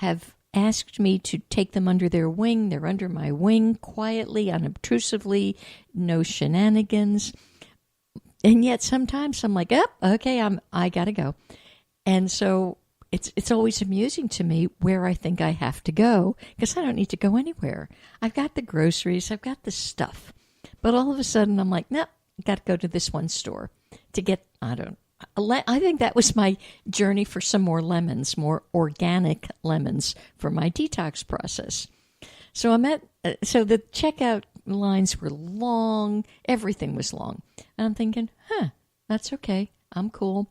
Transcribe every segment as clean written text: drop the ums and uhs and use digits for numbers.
have asked me to take them under their wing. They're under my wing quietly, unobtrusively, no shenanigans. And yet sometimes I'm like, oh, okay, I gotta go. And so it's always amusing to me where I think I have to go, because I don't need to go anywhere. I've got the groceries, I've got the stuff. But all of a sudden I'm like, no, I got to go to this one store to get, I think that was my journey for some more lemons, more organic lemons for my detox process. So so the checkout lines were long, everything was long. And I'm thinking, that's okay, I'm cool.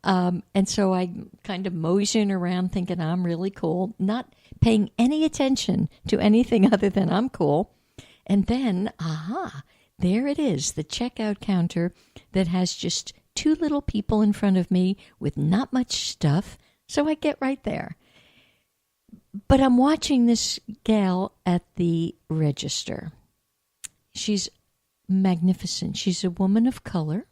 And so I kind of moseying around thinking I'm really cool, not paying any attention to anything other than I'm cool. And then, there it is, the checkout counter that has just two little people in front of me with not much stuff. So I get right there. But I'm watching this gal at the register. She's magnificent. She's a woman of color,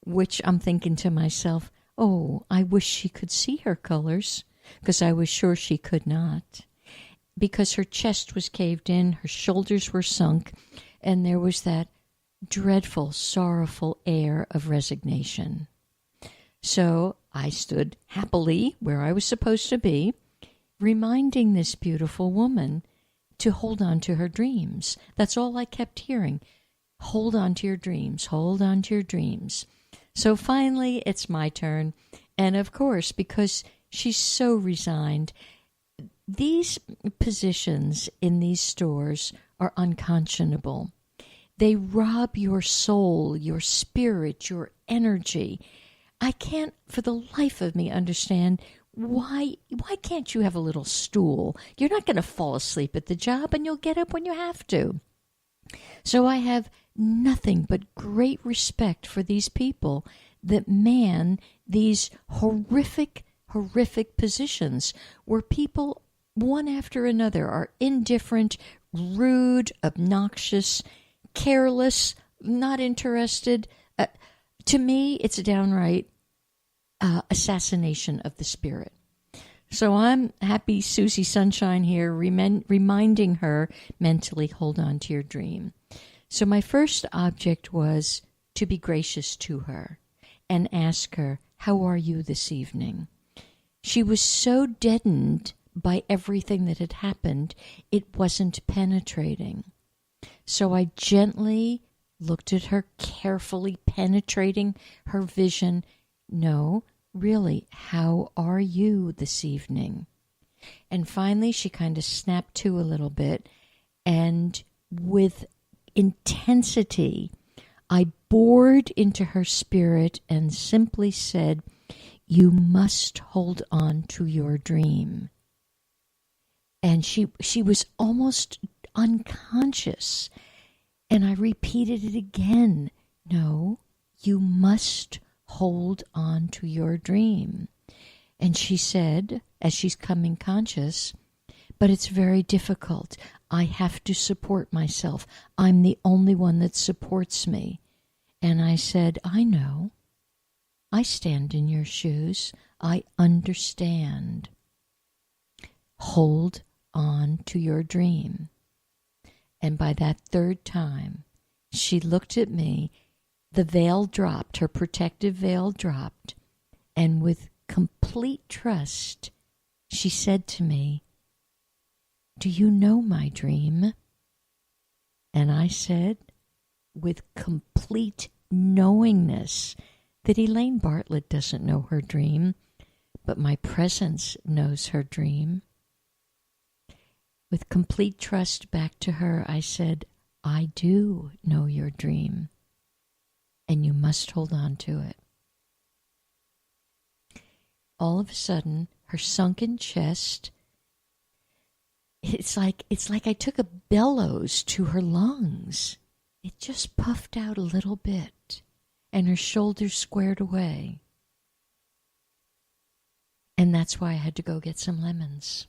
which I'm thinking to myself, oh, I wish she could see her colors, because I was sure she could not. Because her chest was caved in, her shoulders were sunk, and there was that dreadful, sorrowful air of resignation. So I stood happily where I was supposed to be, reminding this beautiful woman to hold on to her dreams. That's all I kept hearing. Hold on to your dreams. Hold on to your dreams. So finally, it's my turn. And of course, because she's so resigned, these positions in these stores are unconscionable. They rob your soul, your spirit, your energy. I can't for the life of me understand why can't you have a little stool? You're not going to fall asleep at the job, and you'll get up when you have to. So I have nothing but great respect for these people that man these horrific positions where people, one after another, are indifferent, rude, obnoxious, careless, not interested. To me, it's a downright assassination of the spirit. So I'm happy Susie Sunshine here, reminding her mentally, hold on to your dream. So my first object was to be gracious to her and ask her, how are you this evening? She was so deadened by everything that had happened, it wasn't penetrating. So I gently looked at her, carefully penetrating her vision. No, really, how are you this evening? And finally, she kind of snapped to a little bit, and with intensity, I bored into her spirit and simply said, you must hold on to your dream. And she was almost unconscious. And I repeated it again. No, you must hold on to your dream. And she said, as she's coming conscious, but it's very difficult. I have to support myself. I'm the only one that supports me. And I said, I know. I stand in your shoes. I understand. Hold on to your dream. And by that third time, she looked at me. The veil dropped, her protective veil dropped, and with complete trust, she said to me, do you know my dream? And I said, with complete knowingness, that Elaine Bartlett doesn't know her dream, but my presence knows her dream. With complete trust back to her, I said, I do know your dream, and you must hold on to it. All of a sudden, her sunken chest, it's like I took a bellows to her lungs. It just puffed out a little bit, and her shoulders squared away. And that's why I had to go get some lemons.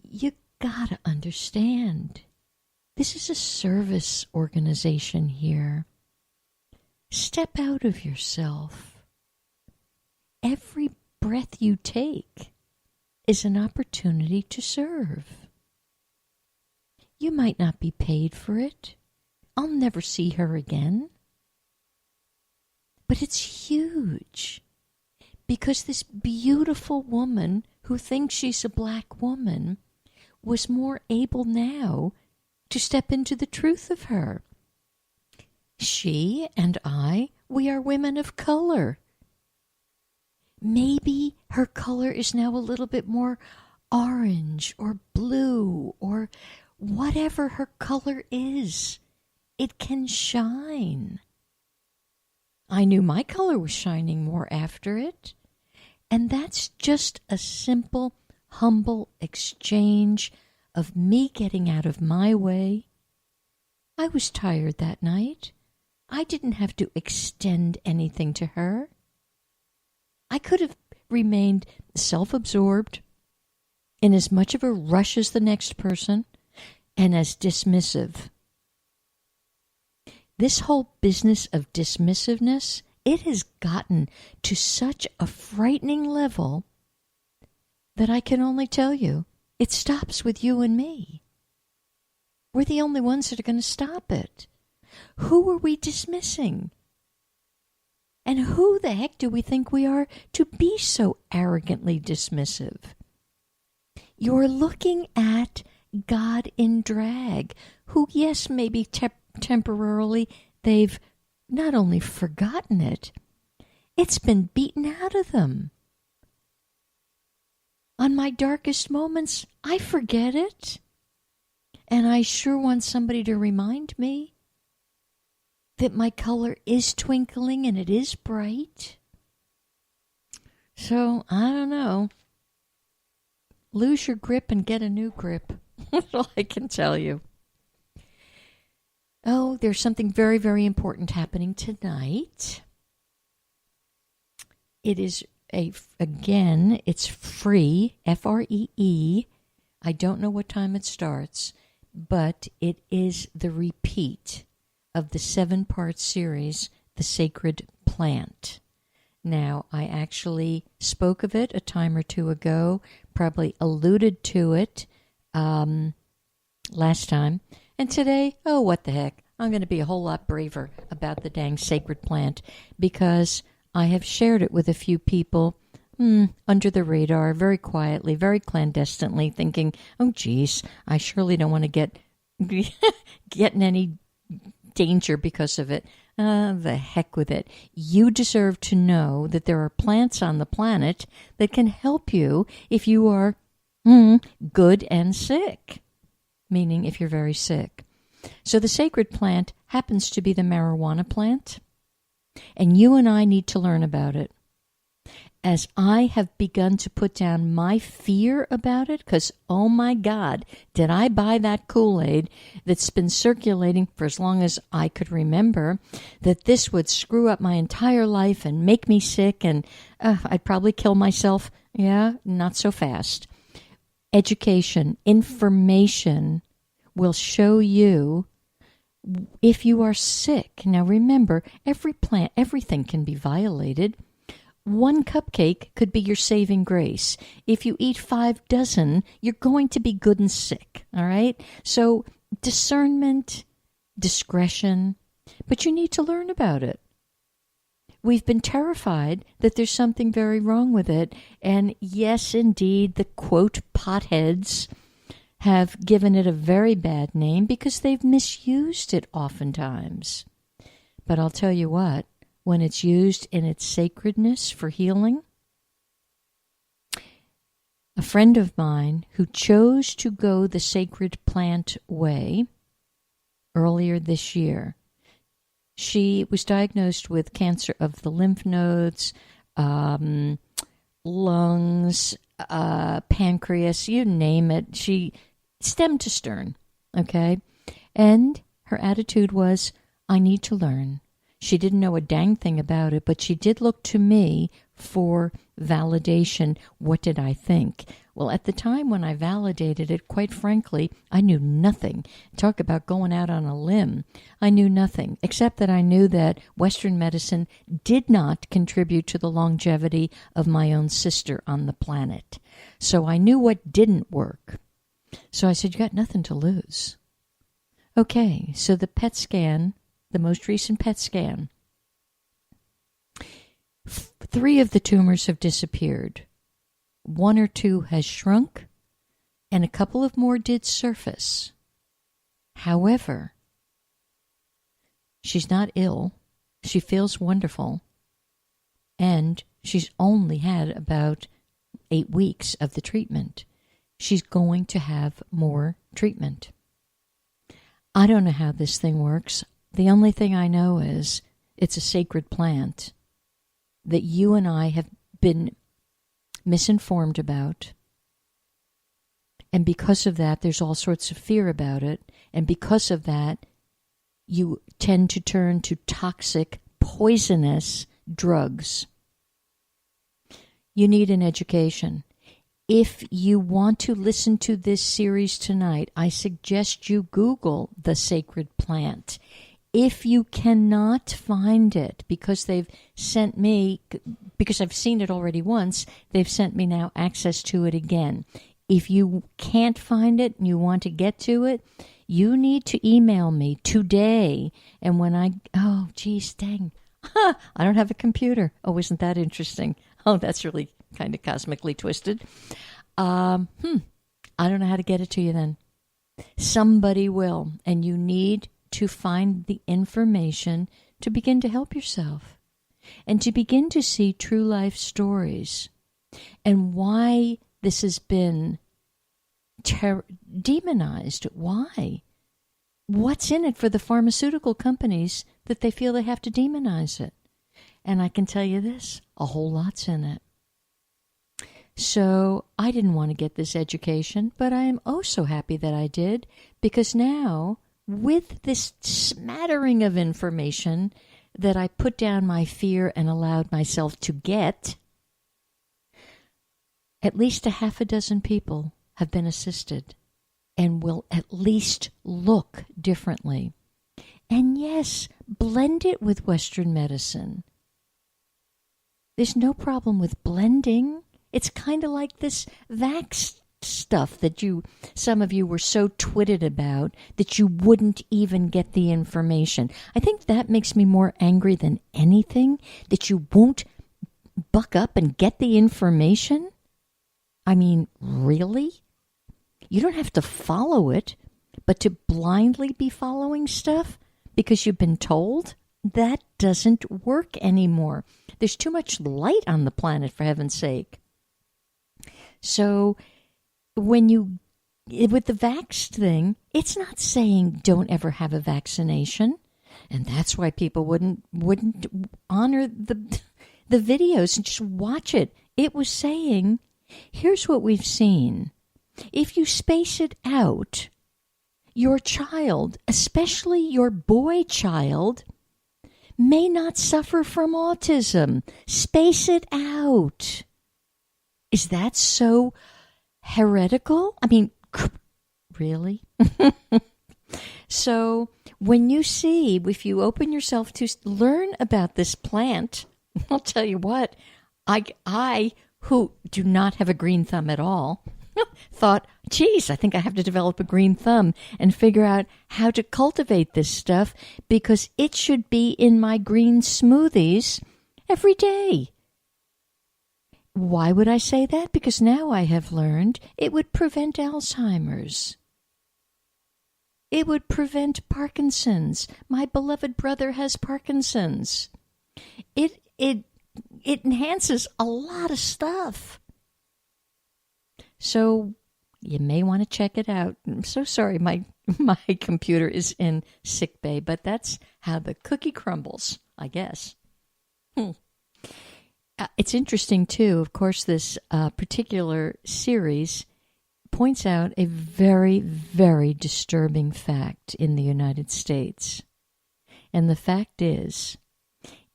You gotta understand, this is a service organization here. Step out of yourself. Every breath you take is an opportunity to serve. You might not be paid for it. I'll never see her again. But it's huge. Because this beautiful woman who thinks she's a black woman was more able now to step into the truth of her. She and I, we are women of color. Maybe her color is now a little bit more orange or blue or whatever her color is. It can shine. I knew my color was shining more after it. And that's just a simple, humble exchange of me getting out of my way. I was tired that night. I didn't have to extend anything to her. I could have remained self-absorbed, in as much of a rush as the next person, and as dismissive. This whole business of dismissiveness, it has gotten to such a frightening level that I can only tell you, it stops with you and me. We're the only ones that are going to stop it. Who are we dismissing? And who the heck do we think we are to be so arrogantly dismissive? You're looking at God in drag, who, yes, maybe temporarily they've not only forgotten it, it's been beaten out of them. On my darkest moments, I forget it. And I sure want somebody to remind me that my color is twinkling and it is bright. So, I don't know. Lose your grip and get a new grip. That's all I can tell you. Oh, there's something very, very important happening tonight. It is, again, it's free, Free. I don't know what time it starts, but it is the repeat of the 7-part series, The Sacred Plant. Now, I actually spoke of it a time or two ago, probably alluded to it last time. And today, oh, what the heck, I'm going to be a whole lot braver about the dang sacred plant because I have shared it with a few people under the radar, very quietly, very clandestinely, thinking, oh, geez, I surely don't want to get in any danger because of it. The heck with it. You deserve to know that there are plants on the planet that can help you if you are good and sick, meaning if you're very sick. So the sacred plant happens to be the marijuana plant, and you and I need to learn about it. As I have begun to put down my fear about it, because, oh my God, did I buy that Kool-Aid that's been circulating for as long as I could remember, that this would screw up my entire life and make me sick, and I'd probably kill myself. Yeah, not so fast. Education, information will show you if you are sick. Now remember, every plant, everything can be violated. One cupcake could be your saving grace. If you eat 5 dozen, you're going to be good and sick, all right? So discernment, discretion, but you need to learn about it. We've been terrified that there's something very wrong with it, and yes, indeed, the quote potheads have given it a very bad name because they've misused it oftentimes. But I'll tell you what, when it's used in its sacredness for healing, a friend of mine who chose to go the sacred plant way earlier this year, she was diagnosed with cancer of the lymph nodes, lungs, pancreas, you name it. She stem to stern, okay? And her attitude was, I need to learn. She didn't know a dang thing about it, but she did look to me for validation. What did I think? Well, at the time when I validated it, quite frankly, I knew nothing. Talk about going out on a limb. I knew nothing, except that I knew that Western medicine did not contribute to the longevity of my own sister on the planet. So I knew what didn't work. So I said, you got nothing to lose. Okay, so the PET scan, the most recent PET scan, 3 of the tumors have disappeared. 1 or 2 has shrunk, and a couple of more did surface. However, she's not ill. She feels wonderful, and she's only had about 8 weeks of the treatment. She's going to have more treatment. I don't know how this thing works. The only thing I know is it's a sacred plant that you and I have been misinformed about. And because of that, there's all sorts of fear about it. And because of that, you tend to turn to toxic, poisonous drugs. You need an education. If you want to listen to this series tonight, I suggest you Google the sacred plant. If you cannot find it, because they've sent me, because I've seen it already once, they've sent me now access to it again. If you can't find it and you want to get to it, you need to email me today. And when oh, geez, dang, I don't have a computer. Oh, isn't that interesting? Oh, that's really kind of cosmically twisted. I don't know how to get it to you then. Somebody will, and you need to find the information to begin to help yourself and to begin to see true life stories and why this has been demonized. Why? What's in it for the pharmaceutical companies that they feel they have to demonize it? And I can tell you this, a whole lot's in it. So I didn't want to get this education, but I am oh so happy that I did, because now with this smattering of information that I put down my fear and allowed myself to get, at least a half a dozen people have been assisted and will at least look differently. And yes, blend it with Western medicine. There's no problem with blending. It's kind of like this vax stuff that some of you were so twitted about that you wouldn't even get the information. I think that makes me more angry than anything, that you won't buck up and get the information. I mean, really? You don't have to follow it, but to blindly be following stuff because you've been told? That doesn't work anymore. There's too much light on the planet, for heaven's sake. So with the vax thing, it's not saying don't ever have a vaccination. And that's why people wouldn't honor the videos and just watch it. It was saying, here's what we've seen. If you space it out, your child, especially your boy child, may not suffer from autism. Space it out. Is that so heretical? I mean, really? So when you see, if you open yourself to learn about this plant, I'll tell you what, I who do not have a green thumb at all, thought, geez, I think I have to develop a green thumb and figure out how to cultivate this stuff because it should be in my green smoothies every day. Why would I say that? Because now I have learned it would prevent Alzheimer's. It would prevent Parkinson's. My beloved brother has Parkinson's. It enhances a lot of stuff. So you may want to check it out. I'm so sorry, my computer is in sick bay, but that's how the cookie crumbles, I guess. It's interesting, too. Of course, this particular series points out a very, very disturbing fact in the United States. And the fact is,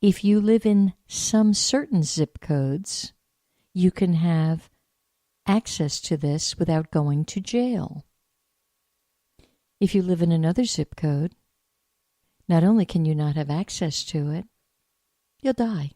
if you live in some certain zip codes, you can have access to this without going to jail. If you live in another zip code, not only can you not have access to it, you'll die.